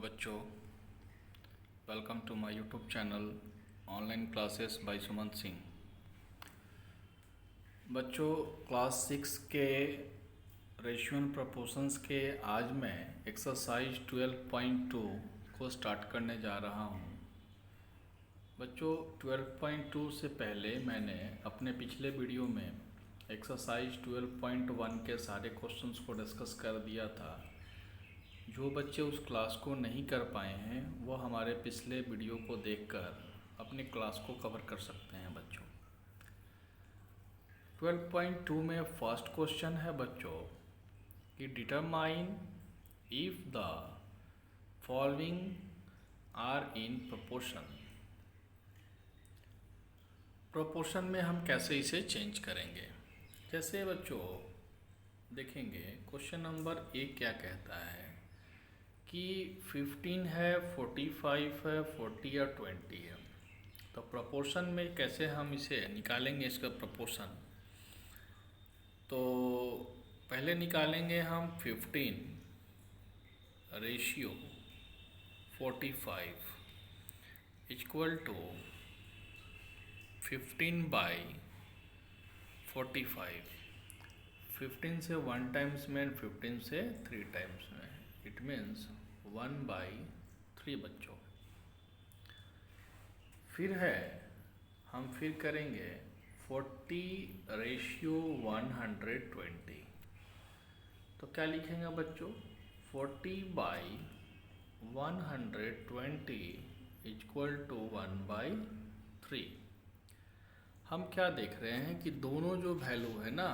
बच्चों, welcome to my YouTube channel online classes by Sumant Singh. बच्चों, class 6 के रेशियो एंड प्रोपोर्शंस के आज मैं एक्सरसाइज 12.2 को स्टार्ट करने जा रहा हूं। बच्चों, 12.2 से पहले मैंने अपने पिछले वीडियो में एक्सरसाइज 12.1 के सारे क्वेश्चंस को डिस्कस कर दिया था। जो बच्चे उस क्लास को नहीं कर पाए हैं वो हमारे पिछले वीडियो को देखकर अपनी क्लास को कवर कर सकते हैं। बच्चों, 12.2 में फर्स्ट क्वेश्चन है बच्चों कि determine if the following are in proportion. Proportion में हम कैसे इसे चेंज करेंगे। जैसे बच्चों देखेंगे, क्वेश्चन नंबर 1 क्या कहता है कि 15 है, 45 है, 40 या 20 है। तो प्रोपोर्शन में कैसे हम इसे निकालेंगे इसका प्रोपोर्शन। तो पहले निकालेंगे हम 15 रेशियो 45 इक्वल टू 15/45। 15 से 1 टाइम्स में, 15 से 3 टाइम्स में, इट मीन्स 1/3 बच्चों। फिर है, हम फिर करेंगे 40 रेशियो 120। तो क्या लिखेंगे बच्चों, 40/120 इक्वल टू 1/3। हम क्या देख रहे हैं कि दोनों जो वैल्यू है ना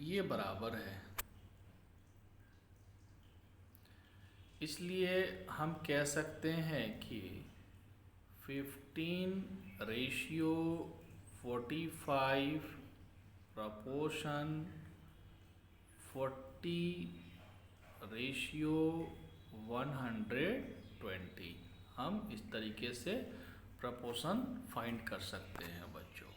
ये बराबर है, इसलिए हम कह सकते हैं कि 15 रेशियो 45 प्रपोर्शन 40 रेशियो 120। हम इस तरीके से प्रपोर्शन फाइंड कर सकते हैं बच्चों।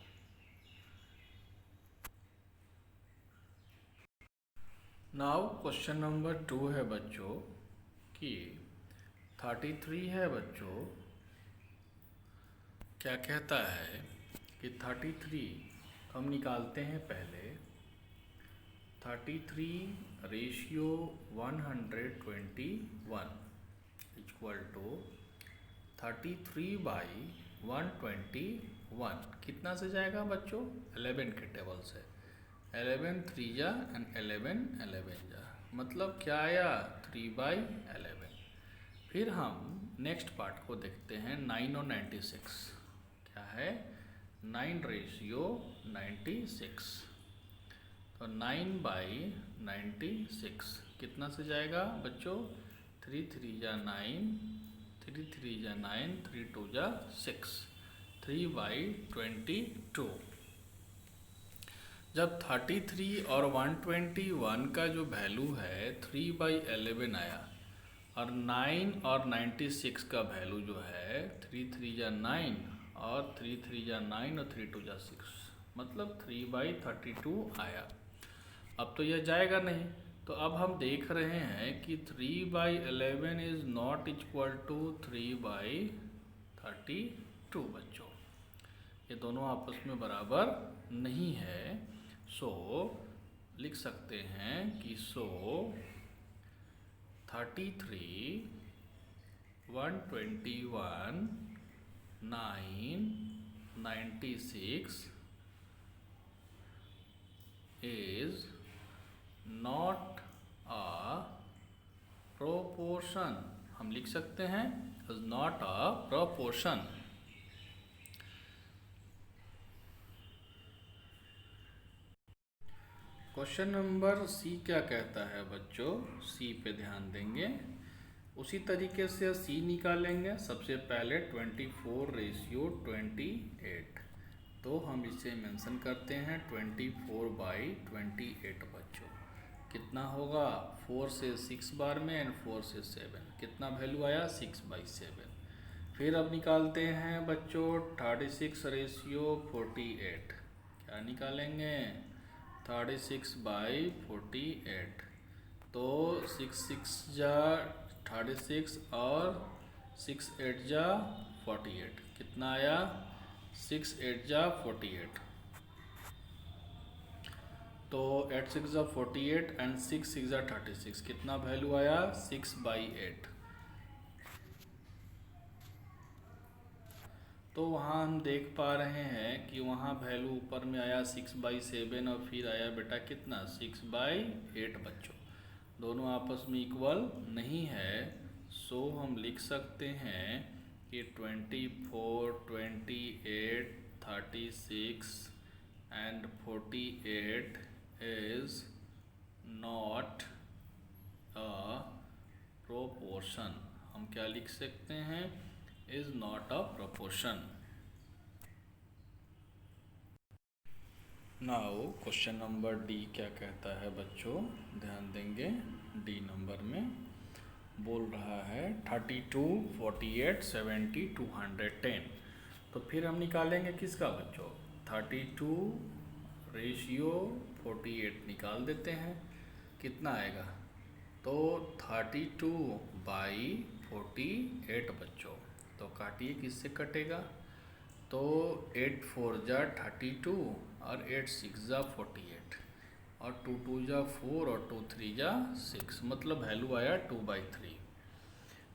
नाउ क्वेश्चन नंबर 2 है बच्चों कि 33 है बच्चों। क्या कहता है कि 33 हम निकालते हैं पहले 33 रेशियो 121 इक्वल टू 33/121। कितना से जाएगा बच्चों, 11 के टेबल से। 11 3 जा एंड 11 11 जा, मतलब क्या आया, 3/11। फिर हम नेक्स्ट पार्ट को देखते हैं, 9 और 96। क्या है, 9 रेशियो 96। तो 9/96 कितना से जाएगा बच्चों, 3 3 जा 9, 3 3 जा 9, 3 2 जा 6, 3/22। जब 33 और 121 का जो वैल्यू है 3/11 आया, और 9 और 96 का वैल्यू जो है 3 3 जा 9 और 3 3 जा 9 और 3 2 जा 6, मतलब 3/32 आया। अब तो यह जाएगा नहीं, तो अब हम देख रहे हैं कि 3/11 इज नॉट इक्वल टू 3/32 बच्चों। ये दोनों आपस में बराबर नहीं है। सो लिख सकते हैं कि 33 121 9 96 is not a proportion। हम लिख सकते हैं is not a proportion। Question number C क्या कहता है बच्चों, सी पे ध्यान देंगे। उसी तरीके से सी निकालेंगे। सबसे पहले 24 रेशियो 28। तो हम इसे मेंशन करते हैं 24/28 बच्चों। कितना होगा, 4 से 6 बार में एंड 4 से 7, कितना वैल्यू आया, 6/7। फिर अब निकालते हैं बच्चों 36 रेशियो 48। क्या निकालेंगे, 36/48। तो 6 6 जा 36 और 6 8 जा 48, कितना आया 6 8 जा 48। तो 8 6 जा 48 एंड 6 6 जा 36, कितना वैल्यू आया 6/8। तो वहाँ हम देख पा रहे हैं कि वहाँ वैल्यू ऊपर में आया 6/7 और फिर आया बेटा कितना 6/8 बच्चों। दोनों आपस में इक्वल नहीं है, सो हम लिख सकते हैं कि 24 28 36 and 48 is not a proportion. हम क्या लिख सकते हैं, is not a proportion. Now question number D क्या कहता है बच्चों, ध्यान देंगे। डी नंबर में बोल रहा है 32 48 70 210। तो फिर हम निकालेंगे किसका बच्चों, 32 रेशियो 48 निकाल देते हैं, कितना आएगा तो 32/48 बच्चों। तो काटिए, किससे कटेगा, तो 8 4 जा 32 और 8 6 जा 48 और 2 2 जा 4 और 2 3 जा 6, मतलब वैल्यू आया 2/3।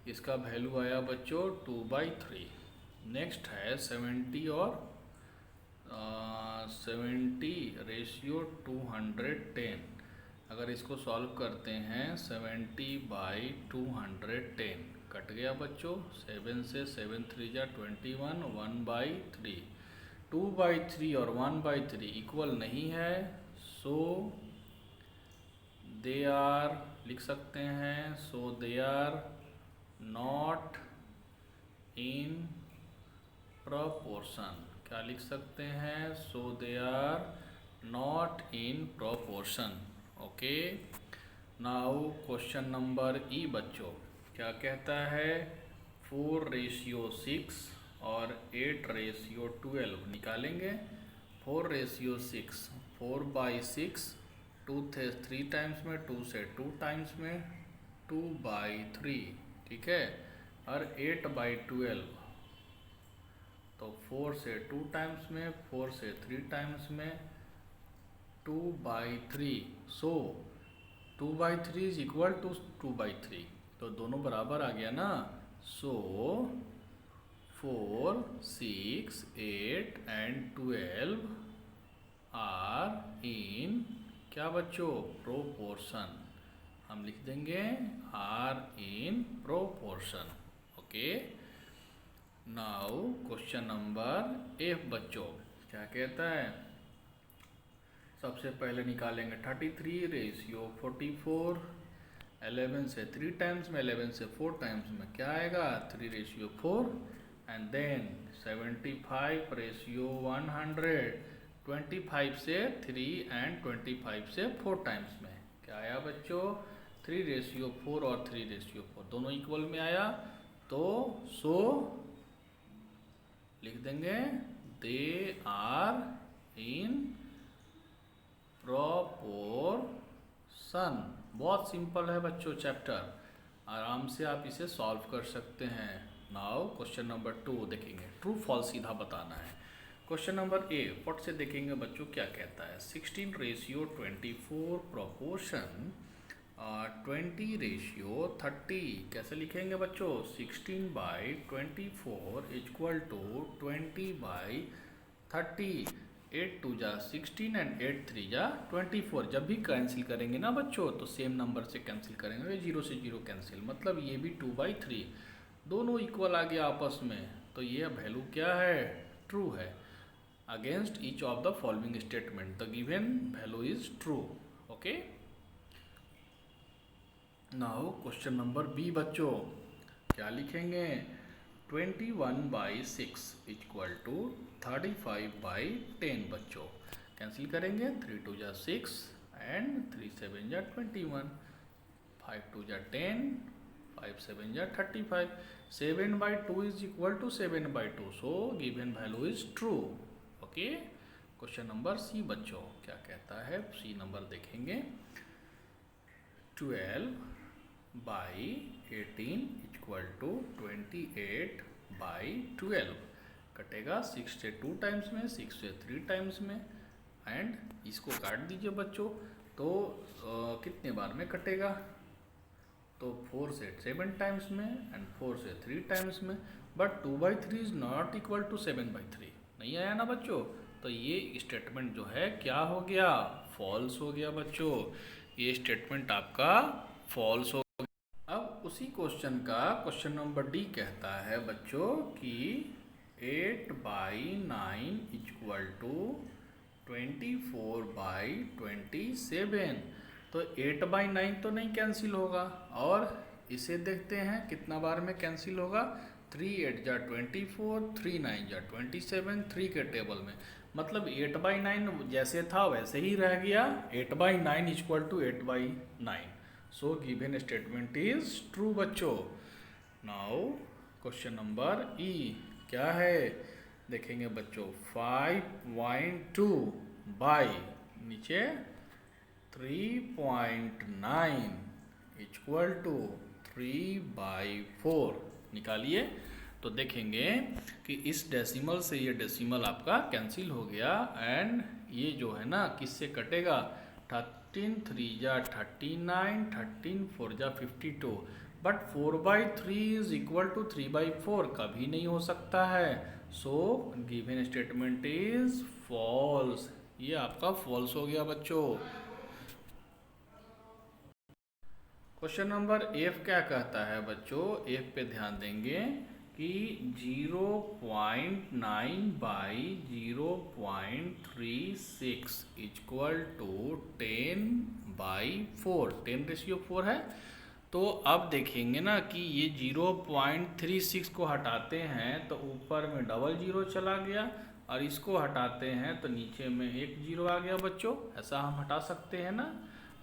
इसका वैल्यू आया बच्चों 2/3। नेक्स्ट है 70 और 70 रेशियो 210। अगर इसको सॉल्व करते हैं 70/210, कट गया बच्चों, 7 से 7 3 जा 21, 1/3। 2/3 और 1/3 इक्वल नहीं है, सो दे आर, लिख सकते हैं, so they are not in proportion. क्या लिख सकते हैं, so they are not in proportion. Okay, now question number E बच्चों क्या कहता है, 4/6 और 8/12 निकालेंगे। 4/6 4/6, 2 थे 3 टाइम्स में, 2 से 2 टाइम्स में 2/3, ठीक है। और 8/12 तो 4 से 2 टाइम्स में, 4 से 3 टाइम्स में 2/3। सो 2/3 इज इक्वल टू 2/3, तो दोनों बराबर आ गया ना। सो 4 6 8 एंड 12 आर इन क्या बच्चों, प्रोपोर्शन। हम लिख देंगे are in proportion. Okay, now question number F बच्चों क्या कहता है, सबसे पहले निकालेंगे 33 रेशियो 44। 11 से 3 टाइम्स में, 11 से 4 टाइम्स में क्या आएगा 3/4। And then 75 ratio 100। 25 से 3 एंड 25 से 4 टाइम्स में क्या आया बच्चों 3/4 और 3/4, दोनों इक्वल में आया। तो सो लिख देंगे दे आर इन प्रोपोर्शन। बहुत सिंपल है बच्चों चैप्टर, आराम से आप इसे सॉल्व कर सकते हैं। नाउ क्वेश्चन नंबर 2 देखेंगे, ट्रू फॉल्स सीधा बताना है। क्वेश्चन नंबर ए फट से देखेंगे बच्चों क्या कहता है, 16/24 प्रोपोर्शन 20/30। कैसे लिखेंगे बच्चों, 16/24 इक्वल टू 20/30। 8 2 जा 16 एंड 8 3 जा 24। जब भी कैंसिल करेंगे ना बच्चों तो सेम नंबर से कैंसिल करेंगे, 0 से 0 कैंसिल, मतलब ये भी 2/3, दोनों इक्वल आ गया आपस में। तो ये वैल्यू क्या है, ट्रू है। Against each of the following statement the given value is true. Okay, now question number B बच्चों क्या लिखेंगे, 21/6 इक्वल टू 35/10 बच्चों। कैंसिल करेंगे, 3 2 जा 6 एंड 3 7 जा 21, 5 2 जा 10, 5 7 जा 35। 7/2 is equal to 7/2, so given value is true. Okay, question number C बच्चों क्या कहता है, सी नंबर देखेंगे, 12/10 18 इक्वल टू 28/12 कटेगा 6 से 2 टाइम्स में, 6 से 3 टाइम्स में, एंड इसको काट दीजिए बच्चों। तो कितने बार में कटेगा? तो 4 से 7 टाइम्स में एंड 4 से 3 टाइम्स में। But 2/3 is not equal to 7/3। नहीं आया ना बच्चों? तो ये स्टेटमेंट जो है क्या हो गया? फॉल्स हो गया बच्चों। ये स्टेटमेंट आपका फॉल्स हो गया। अब उसी क्वेश्चन का क्वेश्चन नंबर डी कहता है बच्चों कि 8/9 इक्वल टू 24/27। तो 8/9 तो नहीं कैंसिल होगा, और इसे देखते हैं कितना बार में कैंसिल होगा। 3 8 जा 24, 3 9 जा 27, 3 के टेबल में। मतलब 8/9 जैसे था वैसे ही रह गया। 8/9 equal to 8/9। So given statement is true बच्चों। नाउ क्वेश्चन नंबर ई क्या है देखेंगे बच्चों। 5.2 बाई नीचे 3.9 इक्वल टू 3/4 निकालिए। तो देखेंगे कि इस डेसिमल से ये डेसिमल आपका कैंसिल हो गया, एंड ये जो है ना किससे कटेगा? 13 3 जा 39, 13 4 जा 52। बट 4/3 इज इक्वल टू 3/4 कभी नहीं हो सकता है। So given statement is false. ये आपका फॉल्स हो गया बच्चों। क्वेश्चन नंबर एफ क्या कहता है बच्चों? एफ पे ध्यान देंगे कि 0.9/0.36 इक्वल टू 10/4। 10/4 है। तो अब देखेंगे ना कि ये 0.36 को हटाते हैं तो ऊपर में डबल जीरो चला गया, और इसको हटाते हैं तो नीचे में एक जीरो आ गया बच्चों। ऐसा हम हटा सकते हैं ना।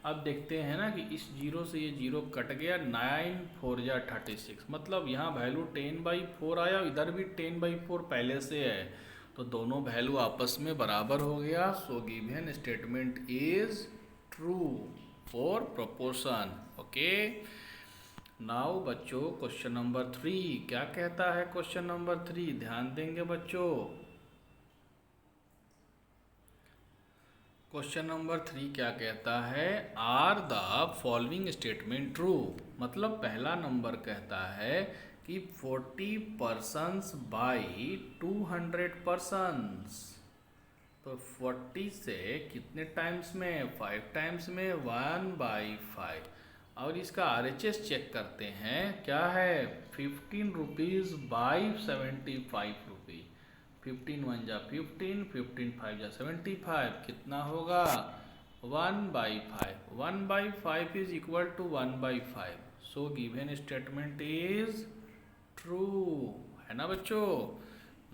अब देखते हैं ना कि इस जीरो से ये जीरो कट गया। 9 4 जा 36, मतलब यहाँ वैल्यू 10/4 आया, इधर भी 10/4 पहले से है, तो दोनों वैल्यू आपस में बराबर हो गया। सो given statement is true for proportion. Okay. Now बच्चों क्वेश्चन नंबर 3 क्या कहता है? क्वेश्चन नंबर 3 ध्यान देंगे बच्चों। क्वेश्चन नंबर 3 क्या कहता है? Are the following statement true. मतलब पहला नंबर कहता है कि 40 पर्सन्स बाई 200 पर्सन्स। तो 40 से कितने टाइम्स में? 5 टाइम्स में, 1/5। और इसका RHS चेक करते हैं क्या है? 15 रुपीज़ बाई 75 रुपीज़। 15 1 जा 15, 15 5 जा 75, कितना होगा? 1/5। 1/5 is equal to 1/5। So given statement is true, है ना बच्चों?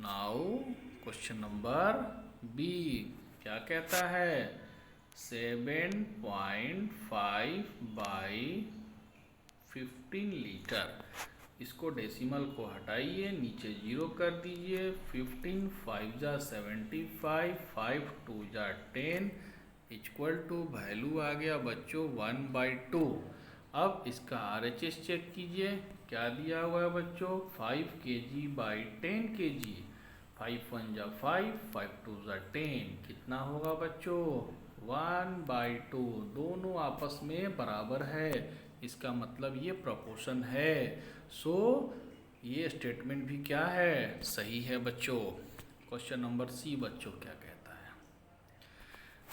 नाउ क्वेश्चन नंबर बी क्या कहता है? 7.5/15 लीटर। इसको डेसिमल को हटाइए, नीचे जीरो कर दीजिए। 15 5 जा 75, 5 2 जा 10 इक्वल टू वैल्यू आ गया बच्चों 1/2। अब इसका RHS चेक कीजिए, क्या दिया हुआ है बच्चों? 5 kg/10 kg। 5 1 जा 5, 5 2 जा 10, कितना होगा बच्चों? 1/2। दोनों आपस में बराबर है, इसका मतलब ये प्रोपोर्शन है। सो ये स्टेटमेंट भी क्या है? सही है बच्चों। क्वेश्चन नंबर सी बच्चों क्या कहता है?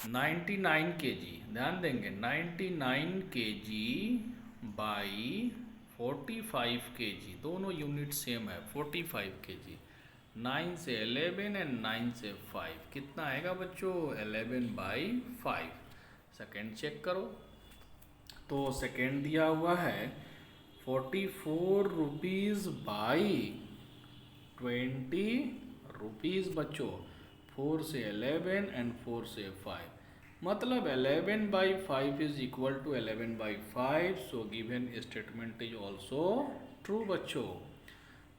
99 kg, ध्यान देंगे, 99 kg बाई 45 kg, दोनों यूनिट सेम है। 45 kg। 9 से 11 एंड 9 से 5, कितना आएगा बच्चों? 11/5। सेकेंड चेक करो। तो सेकेंड दिया हुआ है 44 रुपीज़ बाई 20 रुपीज़ बच्चों। 4 से 11 एंड 4 से 5, मतलब 11/5 is equal to 11/5। So given statement is also true बच्चों।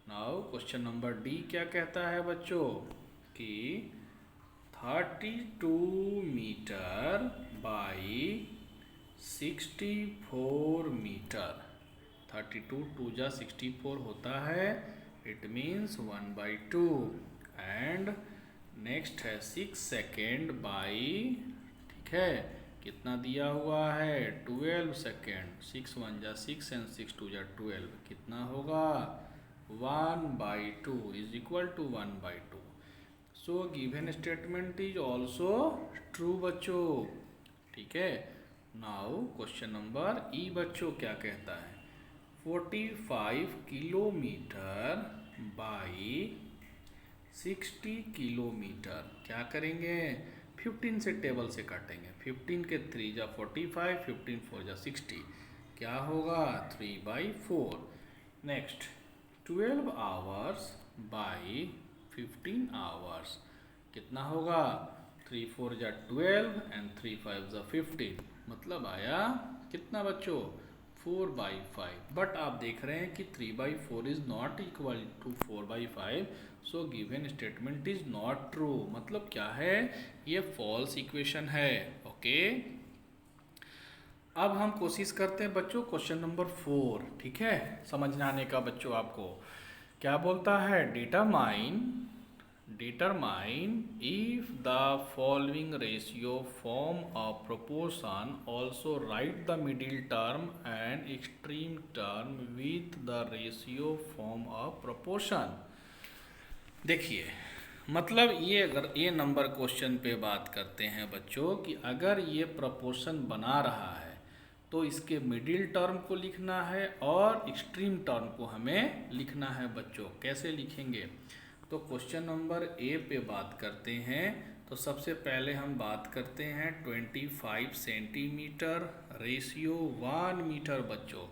नाउ क्वेश्चन नंबर डी क्या कहता है बच्चों? कि 32 मीटर बाई 64 मीटर। 32 2 जा 64 होता है, इट मीन्स 1/2। एंड नेक्स्ट है 6 सेकेंड बाई, ठीक है, कितना दिया हुआ है 12 सेकेंड, 6 1 जा 6 एंड 6 2 जा 12, कितना होगा 1/2 is equal to 1/2। So given statement is also true बच्चों, ठीक है। नाउ क्वेश्चन नंबर ई बच्चों क्या कहता है, 45 किलोमीटर बाई 60 किलोमीटर, क्या करेंगे 15 से टेबल से काटेंगे, 15 के 3 जा 45, 15 4 जा 60, क्या होगा 3/4। नेक्स्ट 12 आवर्स बाई 15 आवर्स, कितना होगा 3 4 जा 12 एंड 3 5 जा 15, मतलब आया कितना बच्चों 4/5। बट आप देख रहे हैं कि 3/4 is not equal to 4/5, so given statement is not true, मतलब क्या है ये फॉल्स इक्वेशन है। ओके, अब हम कोशिश करते हैं बच्चों क्वेश्चन नंबर 4, ठीक है, समझने आने का बच्चों। आपको क्या बोलता है, determine if the following ratio form a proportion, also write the middle term and extreme term with the ratio form a proportion। देखिए, मतलब ये अगर ये नंबर क्वेश्चन पे बात करते हैं बच्चों कि अगर ये प्रपोर्शन बना रहा है तो इसके मिडिल टर्म को लिखना है और एक्सट्रीम टर्म को हमें लिखना है बच्चों। कैसे लिखेंगे, तो क्वेश्चन नंबर ए पे बात करते हैं। तो सबसे पहले हम बात करते हैं 25 सेंटीमीटर रेशियो 1 मीटर बच्चों।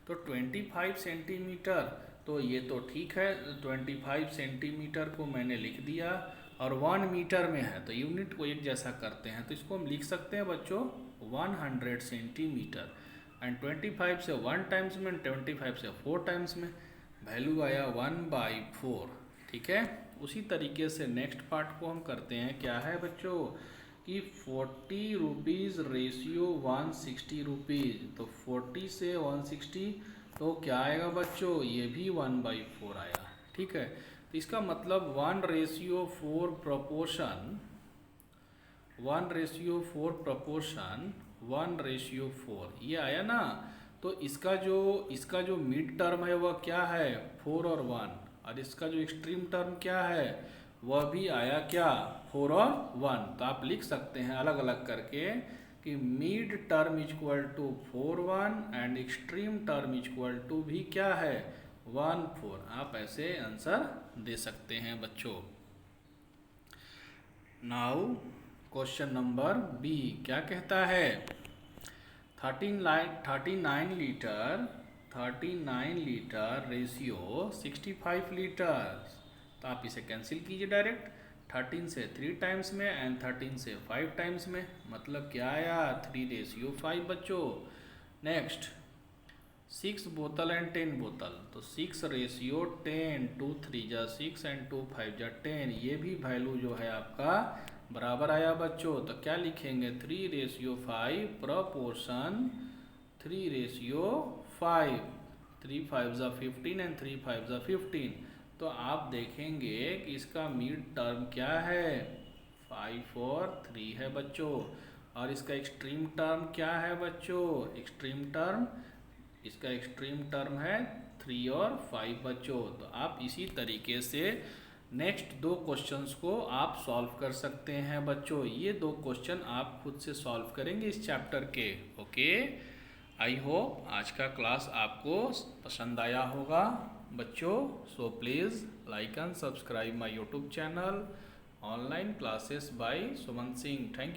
तो 25 सेंटीमीटर, तो ये तो ठीक है, 25 सेंटीमीटर को मैंने लिख दिया और 1 मीटर में है तो यूनिट को एक जैसा करते हैं, तो इसको हम लिख सकते हैं बच्चों 100 सेंटीमीटर। एंड 25 से 1 टाइम्स में, 25 से 4 टाइम्स में, वैल्यू आया 1/4, ठीक है। उसी तरीके से नेक्स्ट पार्ट को हम करते हैं, क्या है बच्चों कि 40 रुपीज़ रेशियो 160 रुपीज़, तो 40 से 160 तो क्या आएगा बच्चों, ये भी 1/4 आया, ठीक है। तो इसका मतलब 1/4 प्रपोर्शन 1/4 ये आया ना। तो इसका जो मिड टर्म है वह क्या है 4 और 1, और इसका जो एक्सट्रीम टर्म क्या है वह भी आया क्या 4 और 1। तो आप लिख सकते हैं अलग अलग करके कि mid term equal to 4 1 and extreme term equal to भी क्या है 1 4। आप ऐसे आंसर दे सकते हैं बच्चों। नाउ क्वेश्चन नंबर बी क्या कहता है, 39 लीटर रेशियो 65 लीटर। तो आप इसे कैंसिल कीजिए डायरेक्ट, 13 से 3 टाइम्स में एंड 13 से 5 टाइम्स में, मतलब क्या आया 3/5 बच्चों। नेक्स्ट 6 बोतल एंड 10 बोतल, तो 6/10, 2 3 जा 6 एंड 2 5 जा 10, ये भी वैल्यू जो है आपका बराबर आया बच्चों। तो क्या लिखेंगे 3/5 प्रपोर्शन 3/5, 3 5 जा 15 एंड 3 5 जा 15। तो आप देखेंगे कि इसका मिड टर्म क्या है 5 और 3 है बच्चों, और इसका एक्सट्रीम टर्म क्या है बच्चों, इसका एक्सट्रीम टर्म है 3 और 5 बच्चों। तो आप इसी तरीके से नेक्स्ट 2 क्वेश्चंस को आप सॉल्व कर सकते हैं बच्चों। ये 2 क्वेश्चन आप खुद से सॉल्व करेंगे इस चैप्टर के। ओके, आई होप आज का क्लास आपको पसंद आया होगा बच्चों। So please like and subscribe my YouTube channel online classes bye Suman Singh. Thank you.